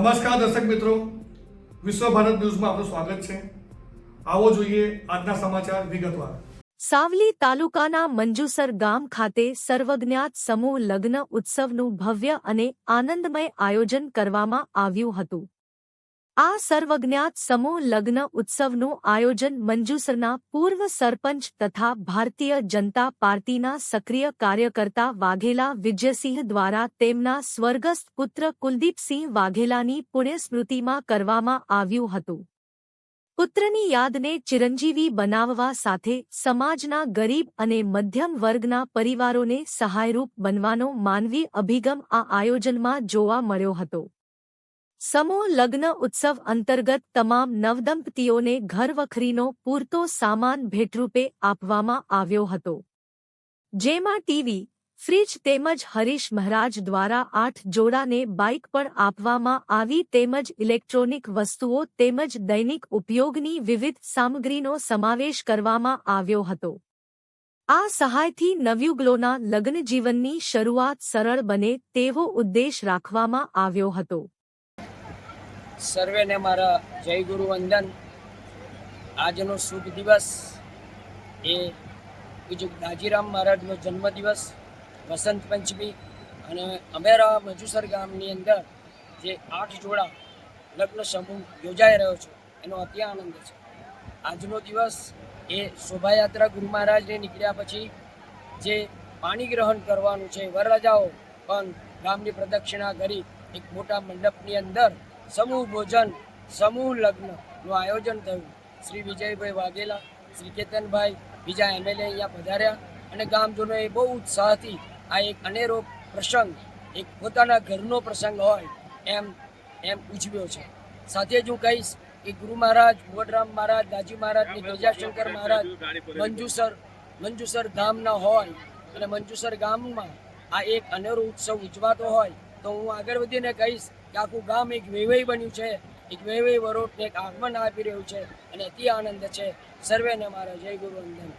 નમસ્કાર દર્શક મિત્રો, વિશ્વ ભારત ન્યૂઝમાં આપનું સ્વાગત છે। આવો જોઈએ આજના સમાચાર વિગતવાર। સાવલી તાલુકાના મંજુસર ગામ ખાતે સર્વજ્ઞાત સમૂહ લગ્ન ઉત્સવનું ભવ્ય અને આનંદમય આયોજન કરવામાં આવ્યું હતું। આ સર્વજ્ઞાત સમૂહ લગ્ન ઉત્સવનું આયોજન મંજુસરના પૂર્વ સરપંચ તથા ભારતીય જનતા પાર્ટીના સક્રિય કાર્યકર્તા વાઘેલા વિજયસિંહ દ્વારા તેમના સ્વર્ગસ્થ પુત્ર કુલદીપસિંહ વાઘેલાની પુણ્યસ્મૃતિમાં કરવામાં આવ્યું હતું। પુત્રની યાદને ચિરંજીવી બનાવવા સાથે સમાજના ગરીબ અને મધ્યમ વર્ગના પરિવારોને સહાયરૂપ બનવાનો માનવી અભિગમ આ આયોજનમાં જોવા મળ્યો હતો। સમૂહ લગ્ન ઉત્સવ અંતર્ગત તમામ નવદંપતીઓને ઘરવખરીનો પૂરતો સામાન ભેટરૂપે આપવામાં આવ્યો હતો, જેમાં ટીવી, ફ્રીજ તેમજ હરીશ મહારાજ દ્વારા 8 જોડાને બાઇક પણ આપવામાં આવી તેમજ ઇલેક્ટ્રોનિક વસ્તુઓ તેમજ દૈનિક ઉપયોગની વિવિધ સામગ્રીનો સમાવેશ કરવામાં આવ્યો હતો। આ સહાયથી નવયુગલોના લગ્નજીવનની શરૂઆત સરળ બને તેવો ઉદ્દેશ રાખવામાં આવ્યો હતો। સર્વેને મારા જય ગુરુ વંદન। આજનો શુભ દિવસ એ બીજું દાજીરામ મહારાજનો જન્મદિવસ, વસંત પંચમી અને અમેરા મંજુસર ગામની અંદર જે 8 જોડા લગ્ન સમૂહ યોજાઈ રહ્યો છે એનો અતિ આનંદ છે। આજનો દિવસ એ શોભાયાત્રા ગુરુ મહારાજને નીકળ્યા પછી જે પાણી ગ્રહણ કરવાનું છે, વરરાજાઓ પણ ગામની પ્રદક્ષિણા કરી એક મોટા મંડપની અંદર સમૂહ ભોજન, સમૂહ લગ્નનું આયોજન થયું। શ્રી વિજયભાઈ વાઘેલા, શ્રી કેતનભાઈ, બીજા એમએલએ અહીંયા પધાર્યા અને ગામજનોએ બહુ ઉત્સાહથી આ એક અનેરો પ્રસંગ, એક પોતાના ઘરનો પ્રસંગ હોય એમ ઉજવ્યો છે। સાથે જ હું કહીશ કે ગુરુ મહારાજ, મોઢરામ મહારાજ, દાજી મહારાજની ગજાશંકર મહારાજ મંજુસર ગામના હોય અને મંજુસર ગામમાં આ એક અનેરો ઉત્સવ ઉજવાતો હોય તો હું આગળ વધીને કહીશ કે આખું ગામ એક વૈવય બન્યું છે, એક વૈવય વરોટને એક આગમન આપી રહ્યું છે અને અતિ આનંદ છે। સર્વેને મારા જય ગુરુ વંદન।